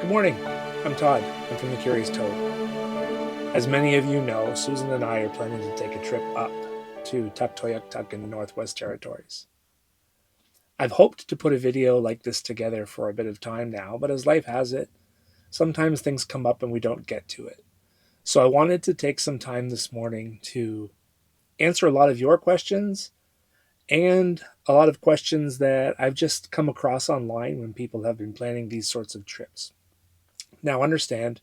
Good morning. I'm Todd. I'm from the Curious Toad. As many of you know, Susan and I are planning to take a trip up to Tuktoyaktuk in the Northwest Territories. I've hoped to put a video like this together for a bit of time now, but as life has it, sometimes things come up and we don't get to it. So I wanted to take some time this morning to answer a lot of your questions and a lot of questions that I've just come across online when people have been planning these sorts of trips. Now, understand,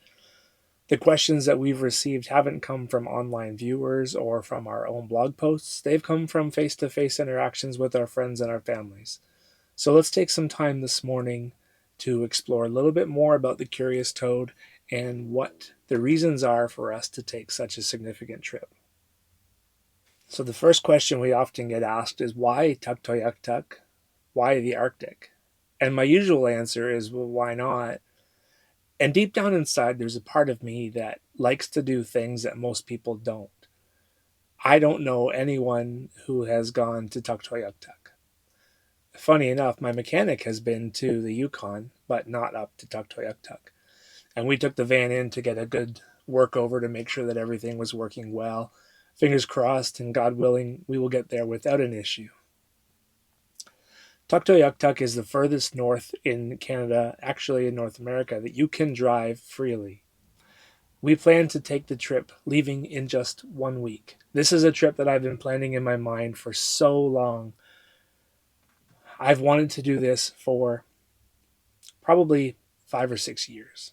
the questions that we've received haven't come from online viewers or from our own blog posts. They've come from face to face interactions with our friends and our families. So let's take some time this morning to explore a little bit more about the Curious Toad and what the reasons are for us to take such a significant trip. So, the first question we often get asked is why Tuktoyaktuk? Why the Arctic? And my usual answer is, well, why not? And deep down inside, there's a part of me that likes to do things that most people don't. I don't know anyone who has gone to Tuktoyaktuk. Funny enough, my mechanic has been to the Yukon, but not up to Tuktoyaktuk. And we took the van in to get a good work over to make sure that everything was working well. Fingers crossed, and God willing, we will get there without an issue. Tuktoyaktuk is the furthest north in Canada, actually in North America, that you can drive freely. We plan to take the trip leaving in just 1 week. This is a trip that I've been planning in my mind for so long. I've wanted to do this for probably 5 or 6 years.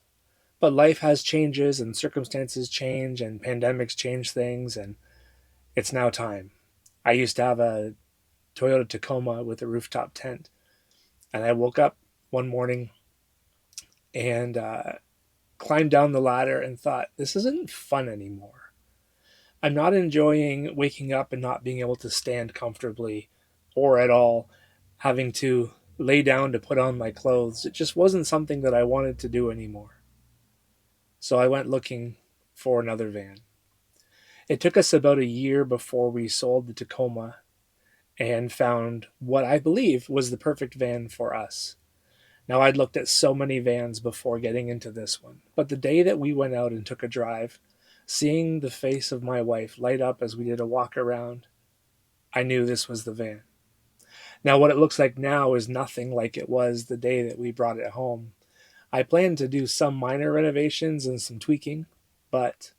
But life has changes and circumstances change and pandemics change things, and it's now time. I used to have a Toyota Tacoma with a rooftop tent, and I woke up one morning and climbed down the ladder and thought, this isn't fun anymore. I'm not enjoying waking up and not being able to stand comfortably or at all, having to lay down to put on my clothes. It just wasn't something that I wanted to do anymore. So I went looking for another van. It took us about a year before we sold the Tacoma and found what I believe was the perfect van for us. Now, I'd looked at so many vans before getting into this one, but the day that we went out and took a drive, seeing the face of my wife light up as we did a walk around, I knew this was the van. Now, what it looks like now is nothing like it was the day that we brought it home. I plan to do some minor renovations and some tweaking, but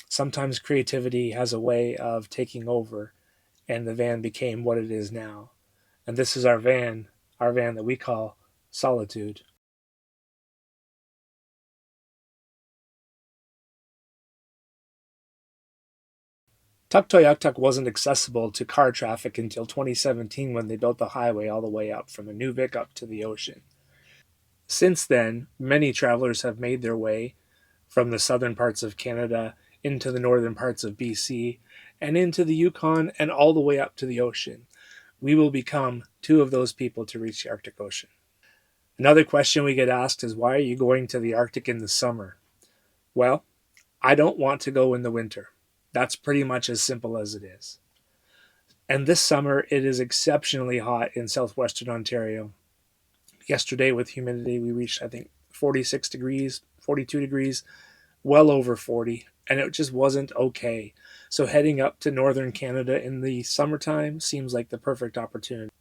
sometimes creativity has a way of taking over, and the van became what it is now. And this is our van that we call Solitude. Tuktoyaktuk wasn't accessible to car traffic until 2017 when they built the highway all the way up from Inuvik up to the ocean. Since then, many travelers have made their way from the southern parts of Canada into the northern parts of BC and into the Yukon and all the way up to the ocean. We will become two of those people to reach the Arctic Ocean. Another question we get asked is, why are you going to the Arctic in the summer? Well, I don't want to go in the winter. That's pretty much as simple as it is. And this summer, it is exceptionally hot in southwestern Ontario. Yesterday, with humidity, we reached, I think, 46 degrees, 42 degrees, well over 40, and it just wasn't okay. So heading up to northern Canada in the summertime seems like the perfect opportunity.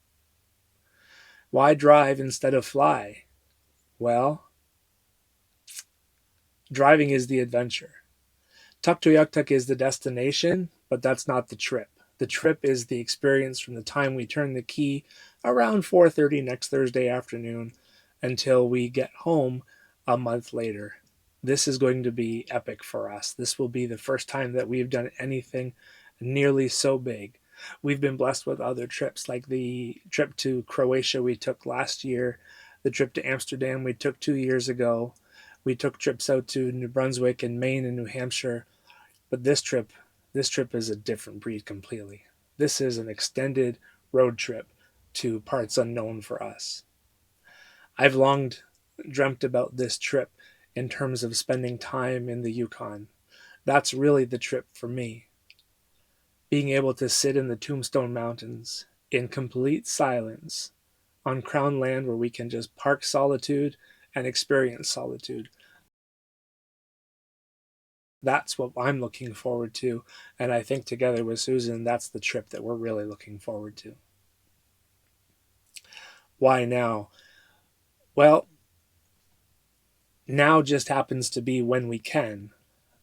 Why drive instead of fly? Well, driving is the adventure. Tuktoyaktuk is the destination, but that's not the trip. The trip is the experience from the time we turn the key around 4:30 next Thursday afternoon until we get home a month later. This is going to be epic for us. This will be the first time that we've done anything nearly so big. We've been blessed with other trips, like the trip to Croatia we took last year, the trip to Amsterdam we took 2 years ago. We took trips out to New Brunswick and Maine and New Hampshire. But this trip is a different breed completely. This is an extended road trip to parts unknown for us. I've long dreamt about this trip in terms of spending time in the Yukon. That's really the trip for me. Being able to sit in the Tombstone Mountains in complete silence on crown land where we can just park Solitude and experience solitude. That's what I'm looking forward to. And I think together with Susan, that's the trip that we're really looking forward to. Why now? Well, now just happens to be when we can.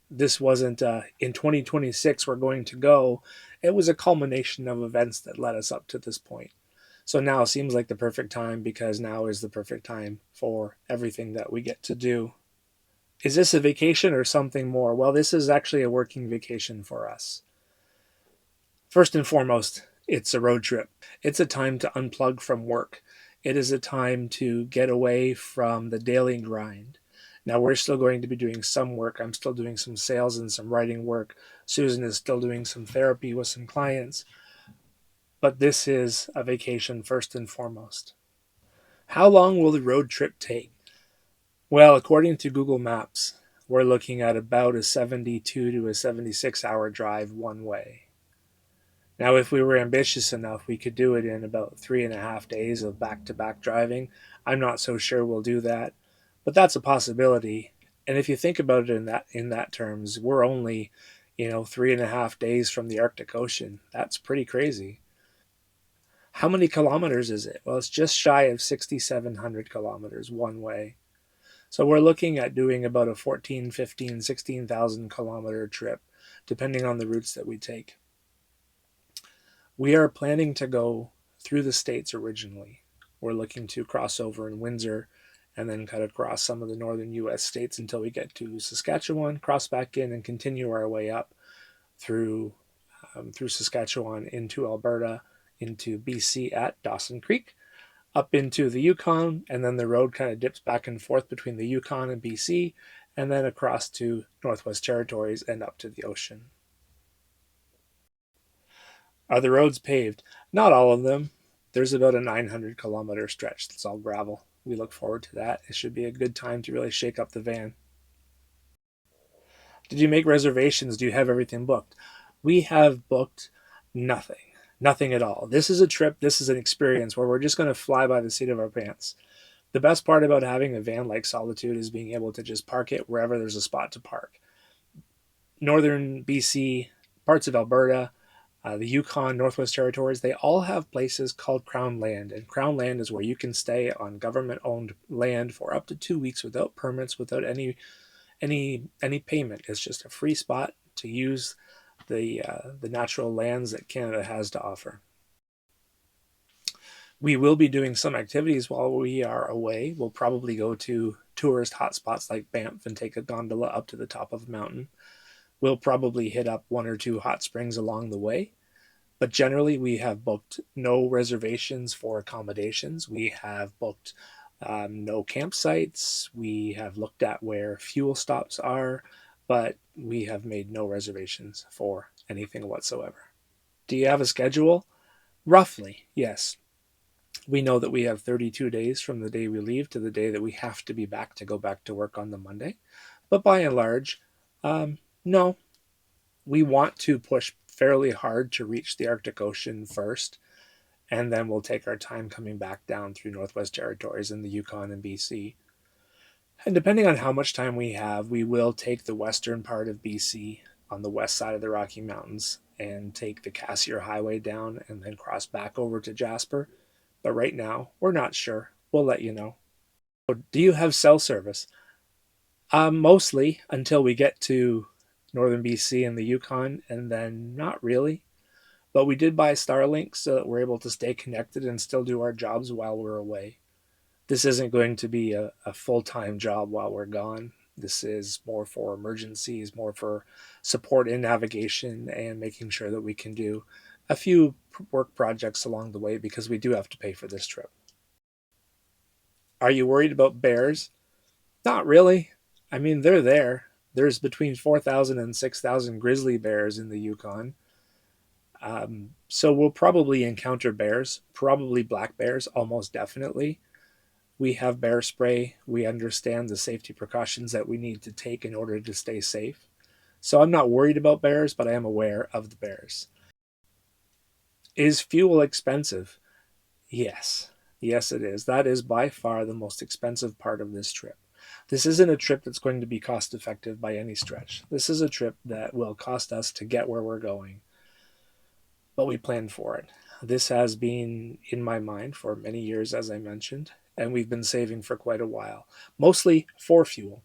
This wasn't in 2026 we're going to go. It was a culmination of events that led us up to this point. So now seems like the perfect time because now is the perfect time for everything that we get to do. Is this a vacation or something more? Well, this is actually a working vacation for us. First and foremost, it's a road trip. It's a time to unplug from work. It is a time to get away from the daily grind. Now, we're still going to be doing some work. I'm still doing some sales and some writing work. Susan is still doing some therapy with some clients. But this is a vacation first and foremost. How long will the road trip take? Well, according to Google Maps, we're looking at about a 72 to a 76-hour drive one way. Now, if we were ambitious enough, we could do it in about 3.5 days of back to back driving. I'm not so sure we'll do that, but that's a possibility. And if you think about it in that terms, we're only, 3.5 days from the Arctic Ocean. That's pretty crazy. How many kilometers is it? Well, it's just shy of 6,700 kilometers one way. So we're looking at doing about a 14, 15, 16,000 kilometer trip, depending on the routes that we take. We are planning to go through the States originally. We're looking to cross over in Windsor and then cut across some of the northern US states until we get to Saskatchewan, cross back in, and continue our way up through through Saskatchewan into Alberta, into BC at Dawson Creek, up into the Yukon, and then the road kind of dips back and forth between the Yukon and BC, and then across to Northwest Territories and up to the ocean. Are the roads paved? Not all of them. There's about a 900-kilometer stretch that's all gravel. We look forward to that. It should be a good time to really shake up the van. Did you make reservations? Do you have everything booked? We have booked nothing. Nothing at all. This is a trip, this is an experience where we're just going to fly by the seat of our pants. The best part about having a van like Solitude is being able to just park it wherever there's a spot to park. Northern BC, parts of Alberta, the Yukon, Northwest Territories, they all have places called Crown Land. And Crown Land is where you can stay on government owned land for up to 2 weeks without permits, without any payment. It's just a free spot to use the natural lands that Canada has to offer. We will be doing some activities while we are away. We'll probably go to tourist hotspots like Banff and take a gondola up to the top of a mountain. We'll probably hit up one or two hot springs along the way. But generally, we have booked no reservations for accommodations. We have booked no campsites. We have looked at where fuel stops are, but we have made no reservations for anything whatsoever. Do you have a schedule? Roughly, yes. We know that we have 32 days from the day we leave to the day that we have to be back to go back to work on the Monday. But by and large, no. We want to push fairly hard to reach the Arctic Ocean first, and then we'll take our time coming back down through Northwest Territories and the Yukon and BC. And depending on how much time we have, we will take the western part of BC on the west side of the Rocky Mountains and take the Cassiar Highway down and then cross back over to Jasper. But right now, we're not sure. We'll let you know. Do you have cell service? Mostly until we get to northern BC and the Yukon, and then not really. But we did buy Starlink so that we're able to stay connected and still do our jobs while we're away. This isn't going to be a full-time job while we're gone. This is more for emergencies, more for support in navigation and making sure that we can do a few work projects along the way because we do have to pay for this trip. Are you worried about bears? Not really. I mean, they're there. There's between 4,000 and 6,000 grizzly bears in the Yukon. So we'll probably encounter bears, probably black bears, almost definitely. We have bear spray. We understand the safety precautions that we need to take in order to stay safe. So I'm not worried about bears, but I am aware of the bears. Is fuel expensive? Yes. Yes, it is. That is by far the most expensive part of this trip. This isn't a trip that's going to be cost effective by any stretch. This is a trip that will cost us to get where we're going, but we planned for it. This has been in my mind for many years, as I mentioned, and we've been saving for quite a while, mostly for fuel.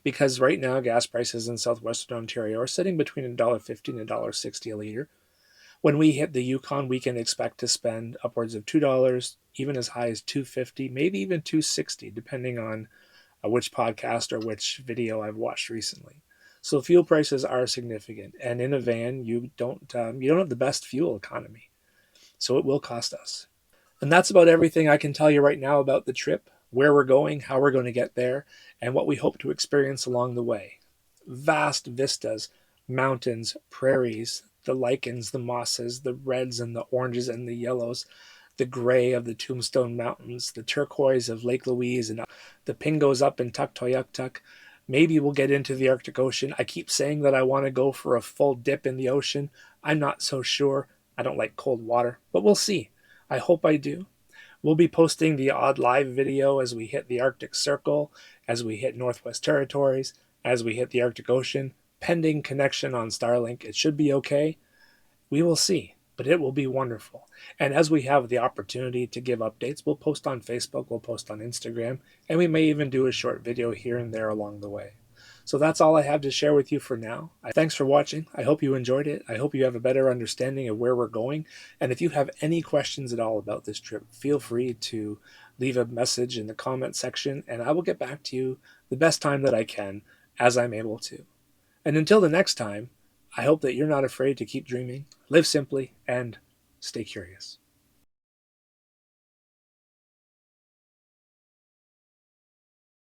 Because right now, gas prices in southwestern Ontario are sitting between $1.50 and $1.60 a liter. When we hit the Yukon, we can expect to spend upwards of $2, even as high as $2.50, maybe even $2.60, depending on which podcast or which video I've watched recently. So fuel prices are significant, and in a van, you don't have the best fuel economy, so it will cost us. And that's about everything I can tell you right now about the trip, where we're going, how we're going to get there, and what we hope to experience along the way. Vast vistas, mountains, prairies, the lichens, the mosses, the reds and the oranges and the yellows, the gray of the Tombstone Mountains, the turquoise of Lake Louise, and the pingos up in Tuktoyaktuk. Maybe we'll get into the Arctic Ocean. I keep saying that I want to go for a full dip in the ocean. I'm not so sure. I don't like cold water, but we'll see. I hope I do. We'll be posting the odd live video as we hit the Arctic Circle, as we hit Northwest Territories, as we hit the Arctic Ocean. Pending connection on Starlink, it should be okay. We will see, but it will be wonderful. And as we have the opportunity to give updates, we'll post on Facebook, we'll post on Instagram, and we may even do a short video here and there along the way. So that's all I have to share with you for now. Thanks for watching. I hope you enjoyed it. I hope you have a better understanding of where we're going. And if you have any questions at all about this trip, feel free to leave a message in the comment section, and I will get back to you the best time that I can as I'm able to. And until the next time, I hope that you're not afraid to keep dreaming, live simply, and stay curious.